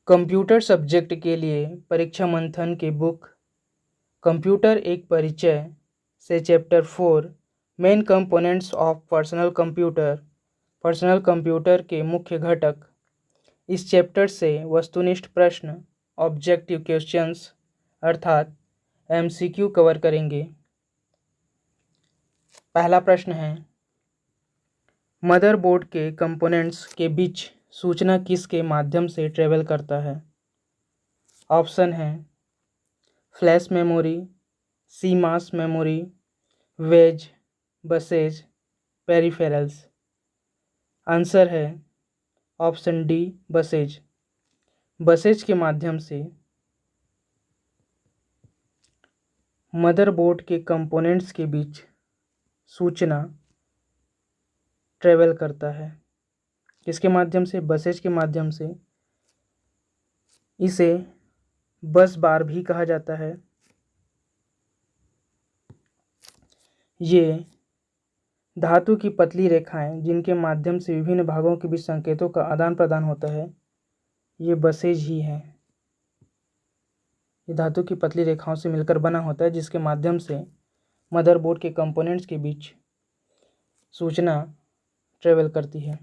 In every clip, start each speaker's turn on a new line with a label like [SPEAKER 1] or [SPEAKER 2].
[SPEAKER 1] Computer subject के लिए परीक्षा मंथन के बुक कंप्यूटर एक परिचय से chapter 4 main components of personal computer के मुख्य घटक। इस चैप्टर से वस्तुनिष्ठ प्रश्न ऑब्जेक्टिव क्वेश्चंस अर्थात एमसीक्यू कवर करेंगे। पहला प्रश्न है, मदरबोर्ड के कंपोनेंट्स के बीच सूचना किसके माध्यम से ट्रेवल करता है? ऑप्शन है फ्लैश मेमोरी, सीमास मेमोरी, वेज, बसेज, पेरिफेरल्स। आंसर है ऑप्शन डी, बसेज। बसेज के माध्यम से मदरबोर्ड के कंपोनेंट्स के बीच सूचना ट्रेवल करता है। किसके माध्यम से? बसेज के माध्यम से। इसे बस बार भी कहा जाता है। ये धातु की पतली रेखाएं जिनके माध्यम से विभिन्न भागों के बीच संकेतों का आदान प्रदान होता है, ये बसेज ही है। ये धातु की पतली रेखाओं से मिलकर बना होता है जिसके माध्यम से मदरबोर्ड के कंपोनेंट्स के बीच सूचना ट्रेवल करती है।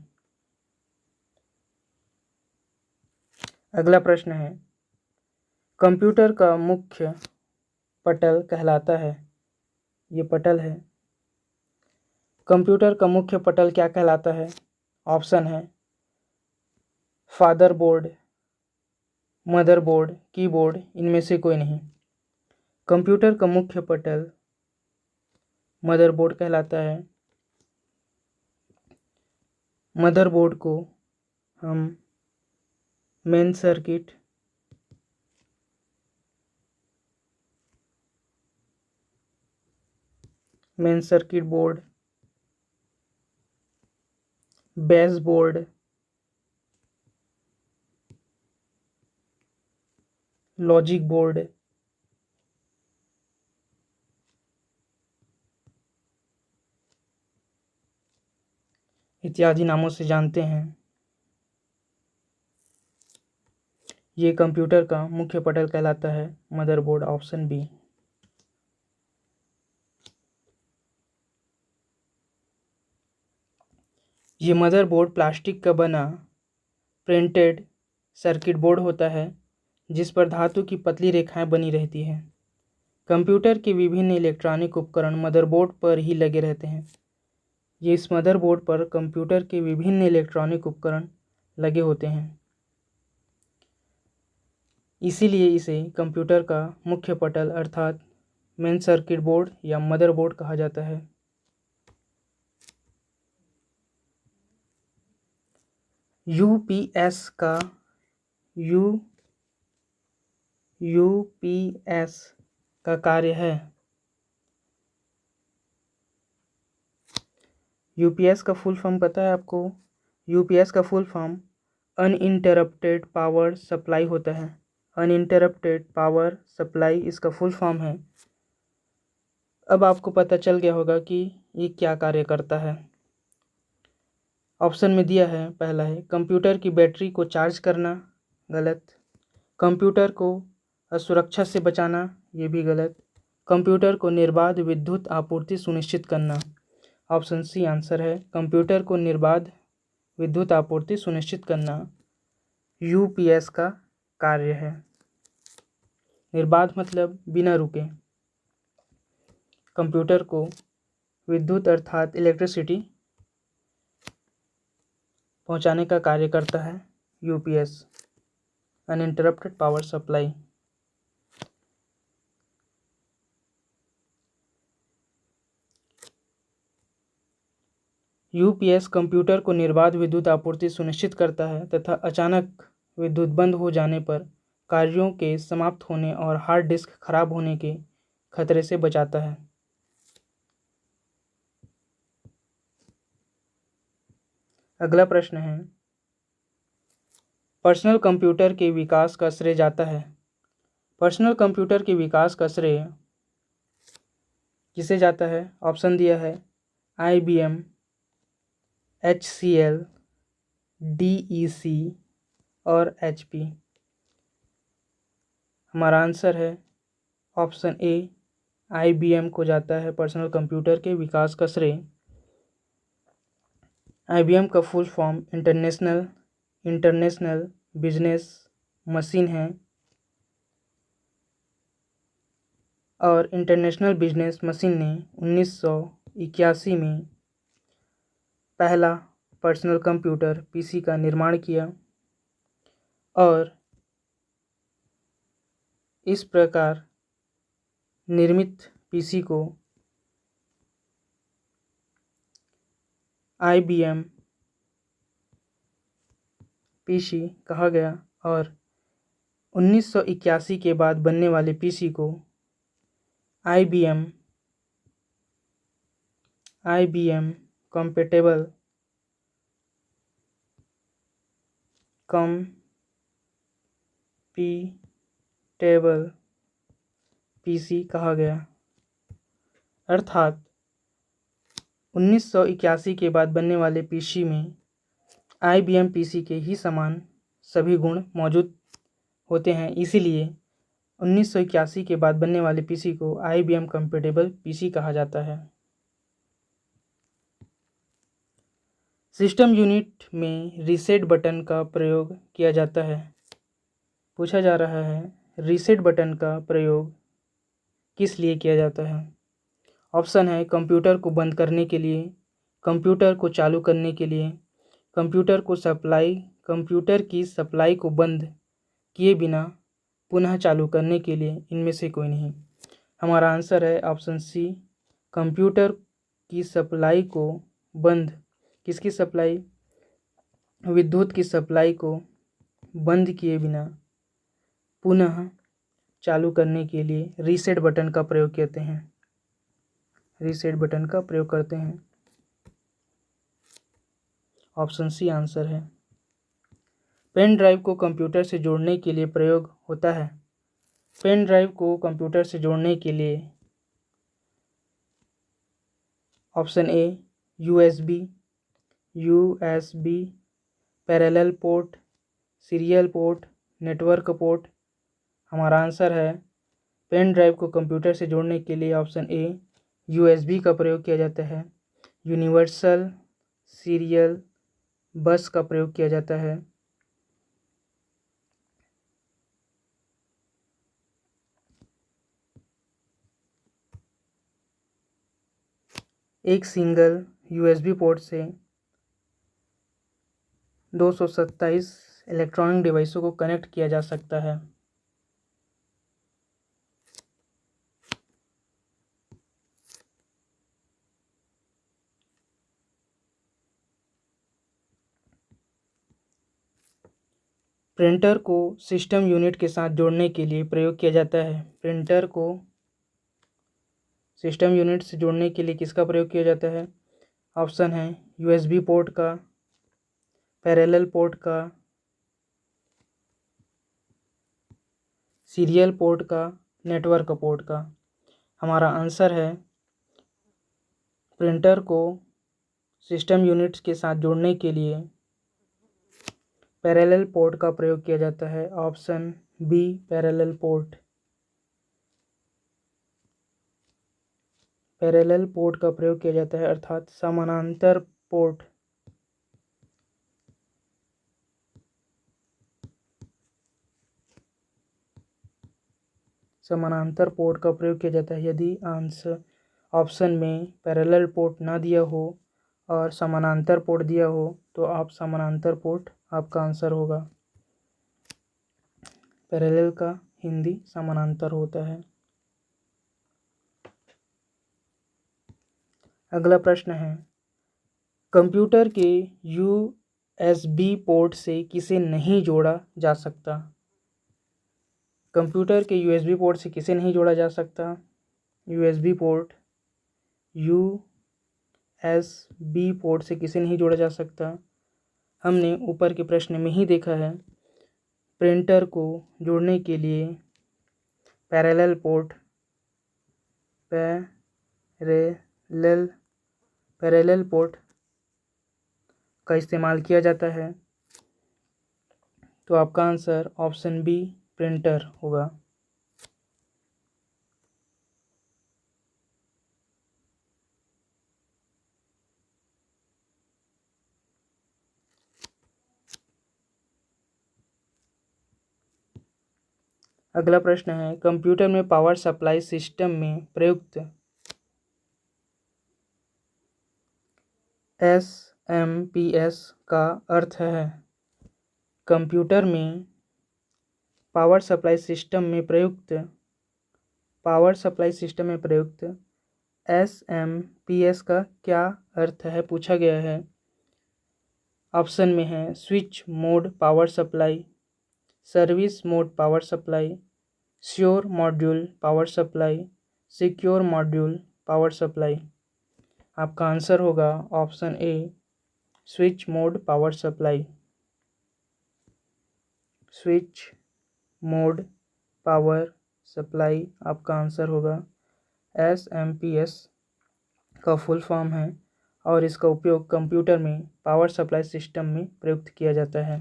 [SPEAKER 1] अगला प्रश्न है, कंप्यूटर का मुख्य पटल कहलाता है। ये पटल है। कंप्यूटर का मुख्य पटल क्या कहलाता है? ऑप्शन है फादरबोर्ड, मदरबोर्ड, कीबोर्ड, इनमें से कोई नहीं। कंप्यूटर का मुख्य पटल मदरबोर्ड कहलाता है। मदरबोर्ड को हम main circuit, board, base board, logic board, इत्यादि नामों से जानते हैं। ये कंप्यूटर का मुख्य पटल कहलाता है मदरबोर्ड। Option B. ये मदरबोर्ड प्लास्टिक का बना प्रिंटेड सर्किट बोर्ड होता है जिस पर धातु की पतली रेखाएं बनी रहती हैं। कंप्यूटर के विभिन्न इलेक्ट्रॉनिक उपकरण मदरबोर्ड पर ही लगे रहते हैं। ये इस मदरबोर्ड पर कंप्यूटर के विभिन्न इलेक्ट्रॉनिक उपकरण लगे होते हैं, इसीलिए इसे कंप्यूटर का मुख्य पटल अर्थात मेन सर्किट बोर्ड या मदरबोर्ड कहा जाता है। यूपीएस का कार्य है। यूपीएस का फुल फॉर्म पता है आपको? यूपीएस का full form uninterrupted power supply होता है। अनइंटरप्टेड पावर सप्लाई इसका फुल फॉर्म है। अब आपको पता चल गया होगा कि ये क्या कार्य करता है। ऑप्शन में दिया है, पहला है कंप्यूटर की बैटरी को चार्ज करना, गलत। कंप्यूटर को असुरक्षा से बचाना, ये भी गलत। कंप्यूटर को निर्बाध विद्युत आपूर्ति सुनिश्चित करना। ऑप्शन सी आंसर है, कंप्यूटर को निर्बाध विद्युत आपूर्ति सुनिश्चित करना यूपीएस का कार्य है। निर्बाध मतलब बिना रुके। कंप्यूटर को विद्युत अर्थात इलेक्ट्रिसिटी पहुंचाने का कार्य करता है UPS, uninterrupted power supply. UPS computer को निर्बाध विद्युत आपूर्ति सुनिश्चित करता है तथा अचानक विद्युत बंद हो जाने पर कार्यों के समाप्त होने और हार्ड डिस्क खराब होने के खतरे से बचाता है। अगला प्रश्न है, पर्सनल कंप्यूटर के विकास का श्रेय जाता है। पर्सनल कंप्यूटर के विकास का श्रेय किसे जाता है? ऑप्शन दिया है आईबीएम, HCL, DEC और HP। हमारा आंसर है ऑप्शन ए, IBM को जाता है पर्सनल कंप्यूटर के विकास का श्रेय। IBM का full form international business machine है और इंटरनेशनल बिजनेस मशीन ने 1981 में पहला पर्सनल कंप्यूटर PC का निर्माण किया और इस प्रकार निर्मित PC को IBM PC कहा गया और 1981 के बाद बनने वाले PC को IBM कंपैटिबल PC कहा गया। अर्थात 1981 के बाद बनने वाले PC में IBM PC के ही समान सभी गुण मौजूद होते हैं, इसीलिए 1981 के बाद बनने वाले PC को IBM कंपैटिबल PC कहा जाता है। सिस्टम यूनिट में रीसेट बटन का प्रयोग किया जाता है। पूछा जा रहा है रीसेट बटन का प्रयोग किस लिए किया जाता है। ऑप्शन है कंप्यूटर को बंद करने के लिए, कंप्यूटर को चालू करने के लिए, कंप्यूटर की सप्लाई को बंद किए बिना पुनः चालू करने के लिए, इनमें से कोई नहीं। हमारा आंसर है ऑप्शन सी, कंप्यूटर की सप्लाई को बंद, किसकी सप्लाई, विद्युत की सप्लाई को बंद किए बिना पुनः चालू करने के लिए रीसेट बटन का प्रयोग करते हैं, रीसेट बटन का प्रयोग करते हैं। ऑप्शन सी आंसर है। पेन ड्राइव को कंप्यूटर से जोड़ने के लिए प्रयोग होता है। पेन ड्राइव को कंप्यूटर से जोड़ने के लिए option A USB, parallel port, serial port, network port. हमारा आंसर है पेन ड्राइव को कंप्यूटर से जोड़ने के लिए ऑप्शन ए USB का प्रयोग किया जाता है। यूनिवर्सल सीरियल बस का प्रयोग किया जाता है। एक सिंगल USB पोर्ट से 227 इलेक्ट्रॉनिक डिवाइसों को कनेक्ट किया जा सकता है। प्रिंटर को सिस्टम यूनिट के साथ जोड़ने के लिए प्रयोग किया जाता है। प्रिंटर को सिस्टम यूनिट से जोड़ने के लिए किसका प्रयोग किया जाता है। ऑप्शन है USB पोर्ट का, पैरेलल पोर्ट का, सीरियल पोर्ट का, नेटवर्क पोर्ट का। हमारा आंसर है प्रिंटर को सिस्टम यूनिट्स के साथ जोड़ने के लिए पैरेलल पोर्ट का प्रयोग किया जाता है। Option B parallel port, parallel port का प्रयोग किया जाता है अर्थात समानांतर पोर्ट। समानांतर पोर्ट का प्रयोग किया जाता है। यदि आंसर ऑप्शन में पैरेलल पोर्ट ना दिया हो और समानांतर पोर्ट दिया हो तो आप समानांतर पोर्ट आपका आंसर होगा। पैरेलल का हिंदी समानांतर होता है। अगला प्रश्न है कंप्यूटर के USB पोर्ट से किसे नहीं जोड़ा जा सकता। कंप्यूटर के USB पोर्ट से किसे नहीं जोड़ा जा सकता। USB पोर्ट USB पोर्ट से किसे नहीं जोड़ा जा सकता। हमने ऊपर के प्रश्न में ही देखा है प्रिंटर को जोड़ने के लिए पैरेलल पोर्ट, पैरेलल पोर्ट का इस्तेमाल किया जाता है। तो आपका आंसर ऑप्शन बी प्रिंटर होगा। अगला प्रश्न है, कंप्यूटर में पावर सप्लाई सिस्टम में प्रयुक्त एसएमपीएस का अर्थ है। कंप्यूटर में पावर सप्लाई सिस्टम में प्रयुक्त एसएमपीएस का क्या अर्थ है पूछा गया है। ऑप्शन में है switch mode power supply, service mode power supply, sure module power supply, secure module power supply. आपका आंसर होगा option A, switch mode power supply. Switch mode power supply आपका आंसर होगा। एसएमपीएस का फुल फॉर्म है और इसका उपयोग computer में पावर सप्लाई सिस्टम में प्रयुक्त किया जाता है।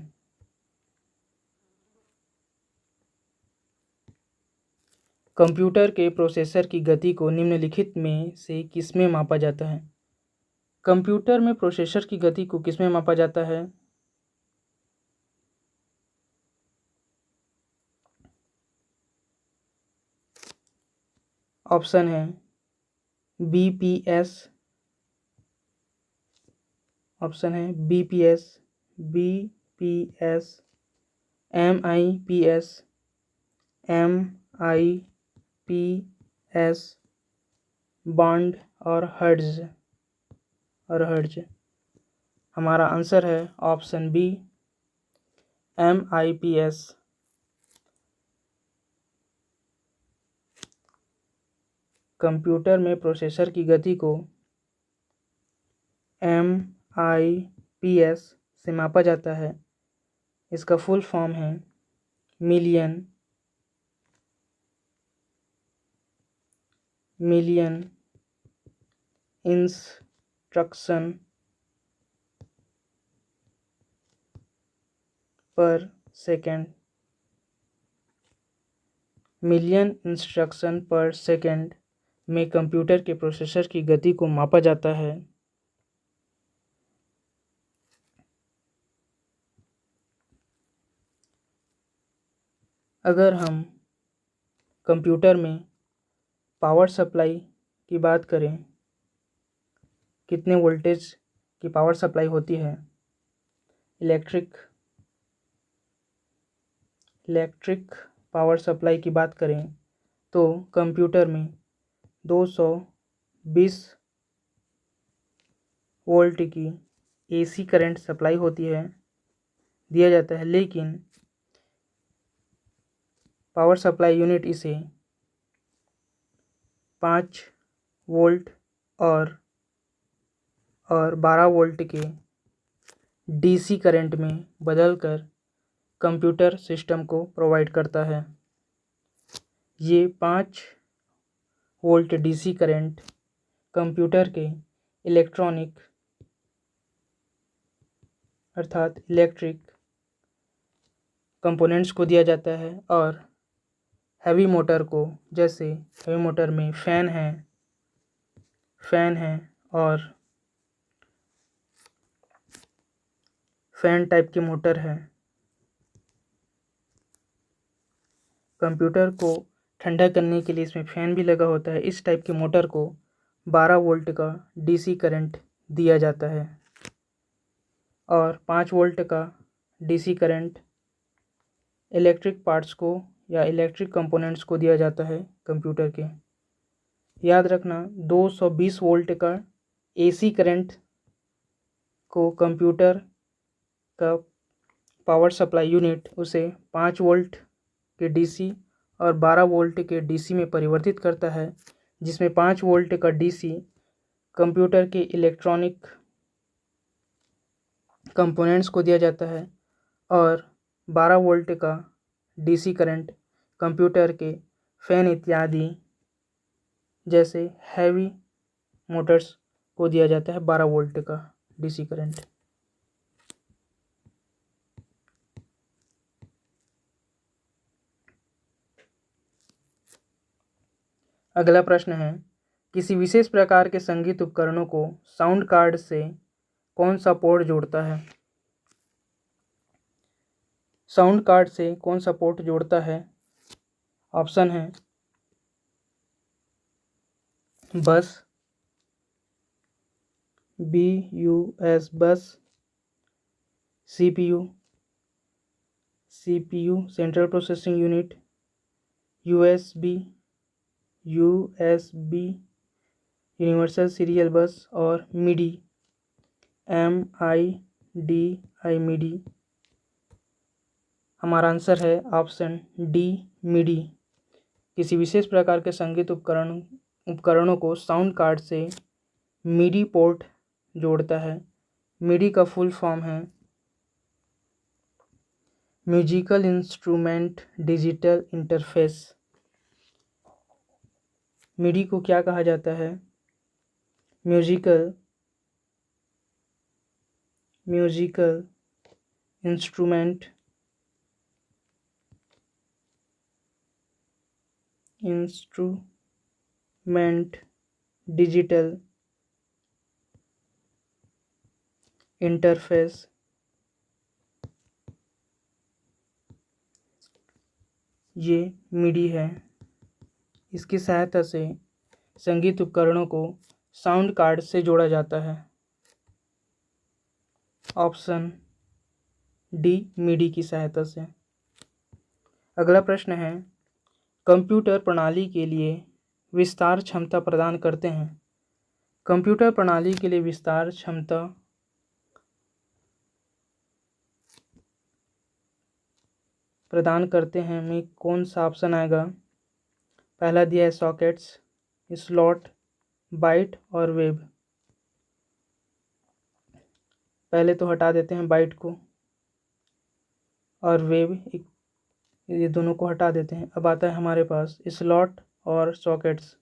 [SPEAKER 1] कंप्यूटर के प्रोसेसर की गति को निम्नलिखित में से किसमें मापा जाता है। कंप्यूटर में प्रोसेसर की गति को किसमें मापा जाता है। ऑप्शन है BPS, BPS, MIPS, MIPS, bond और हर्ट्ज। हमारा आंसर है ऑप्शन बी, एमआईपीएस। कंप्यूटर में प्रोसेसर की गति को एमआईपीएस से मापा जाता है। इसका फुल फॉर्म है मिलियन इंस्ट्रक्शन पर सेकेंड। मिलियन इंस्ट्रक्शन पर सेकेंड में कंप्यूटर के प्रोसेसर की गति को मापा जाता है। अगर हम कंप्यूटर में पावर सप्लाई की बात करें, कितने वोल्टेज की पावर सप्लाई होती है, इलेक्ट्रिक पावर सप्लाई की बात करें तो कंप्यूटर में 220 वोल्ट की एसी करंट सप्लाई होती है, दिया जाता है। लेकिन पावर सप्लाई यूनिट इसे 5 वोल्ट और 12 वोल्ट के डीसी करंट में बदलकर कंप्यूटर सिस्टम को प्रोवाइड करता है। ये 5 वोल्ट डीसी करंट कंप्यूटर के इलेक्ट्रॉनिक अर्थात इलेक्ट्रिक कंपोनेंट्स को दिया जाता है और हैवी मोटर को, जैसे हैवी मोटर में फैन है और फैन टाइप की मोटर है। कंप्यूटर को ठंडा करने के लिए इसमें फैन भी लगा होता है। इस टाइप की मोटर को 12 वोल्ट का डीसी करंट दिया जाता है और 5 वोल्ट का डीसी करंट इलेक्ट्रिक पार्ट्स को या इलेक्ट्रिक कंपोनेंट्स को दिया जाता है कंप्यूटर के। याद रखना, 220 वोल्ट का एसी करंट को कंप्यूटर का पावर सप्लाई यूनिट उसे 5 वोल्ट के डीसी और 12 वोल्ट के डीसी में परिवर्तित करता है, जिसमें 5 वोल्ट का डीसी कंप्यूटर के इलेक्ट्रॉनिक कंपोनेंट्स को दिया जाता है और 12 वोल्ट का डीसी करंट कंप्यूटर के फैन इत्यादि जैसे हैवी मोटर्स को दिया जाता है 12 वोल्ट का डीसी करंट। अगला प्रश्न है, किसी विशेष प्रकार के संगीत उपकरणों को साउंड कार्ड से कौन सा पोर्ट जोड़ता है। साउंड कार्ड से कौन सा पोर्ट जोड़ता है। ऑप्शन है बस, BUS बस, CPU central processing unit, USB universal serial बस और MIDI MIDI। हमारा आंसर है ऑप्शन डी MIDI। किसी विशेष प्रकार के संगीत उपकरणों को साउंड कार्ड से MIDI पोर्ट जोड़ता है। MIDI का फुल फॉर्म है musical instrument digital interface. MIDI को क्या कहा जाता है? Musical instrument digital interface. ये MIDI है। इसकी सहायता से संगीत उपकरणों को साउंड कार्ड से जोड़ा जाता है। ऑप्शन डी MIDI की सहायता से। अगला प्रश्न है, कंप्यूटर प्रणाली के लिए विस्तार क्षमता प्रदान करते हैं। कंप्यूटर प्रणाली के लिए विस्तार क्षमता प्रदान करते हैं में कौन सा ऑप्शन आएगा? पहला दिया है सॉकेट्स, स्लॉट, बाइट और वेब। पहले तो हटा देते हैं बाइट को और वेब, ये दोनों को हटा देते हैं। अब आता है हमारे पास स्लॉट और सॉकेट्स।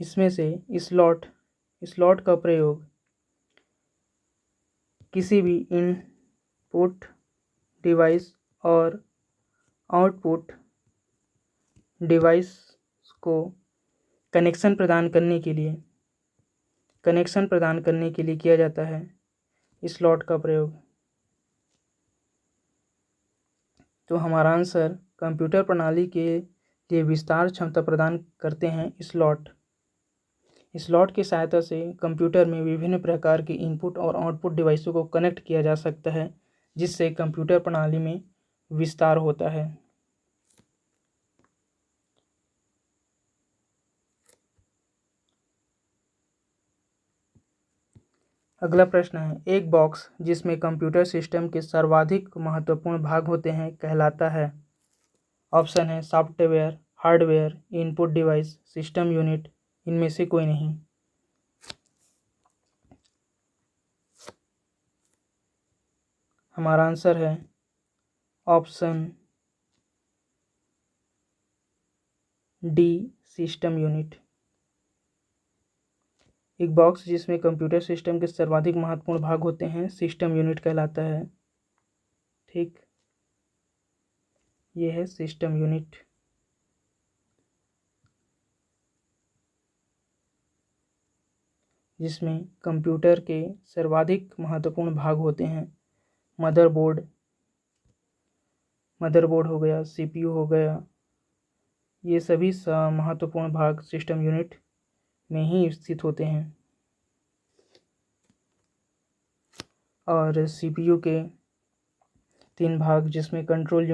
[SPEAKER 1] इसमें से स्लॉट का प्रयोग किसी भी इनपुट डिवाइस और आउटपुट डिवाइस को कनेक्शन प्रदान करने के लिए किया जाता है स्लॉट का प्रयोग। तो हमारा आंसर कंप्यूटर प्रणाली के लिए विस्तार क्षमता प्रदान करते हैं स्लॉट। स्लॉट की सहायता से कंप्यूटर में विभिन्न प्रकार के इनपुट और आउटपुट डिवाइसों को कनेक्ट किया जा सकता है, जिससे कंप्यूटर प्रणाली में विस्तार होता है। अगला प्रश्न है, एक बॉक्स जिसमें कंप्यूटर सिस्टम के सर्वाधिक महत्वपूर्ण भाग होते हैं कहलाता है। ऑप्शन है software, hardware, input device, system unit, इनमें से कोई नहीं। हमारा आंसर है ऑप्शन डी सिस्टम यूनिट। एक बॉक्स जिसमें कंप्यूटर सिस्टम के सर्वाधिक महत्वपूर्ण भाग होते हैं सिस्टम यूनिट कहलाता है। ठीक, ये है सिस्टम यूनिट। जिसमें कंप्यूटर के सर्वाधिक महत्वपूर्ण भाग होते हैं मदरबोर्ड हो गया, CPU हो गया, ये सभी महत्वपूर्ण भाग सिस्टम यूनिट में ही स्थित होते हैं। और CPU के 3 भाग, जिसमें control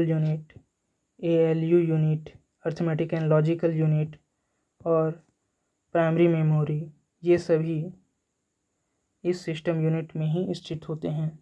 [SPEAKER 1] unit, ALU unit, arithmetic and logical unit और प्राइमरी मेमोरी, ये सभी इस सिस्टम यूनिट में ही स्थित होते हैं।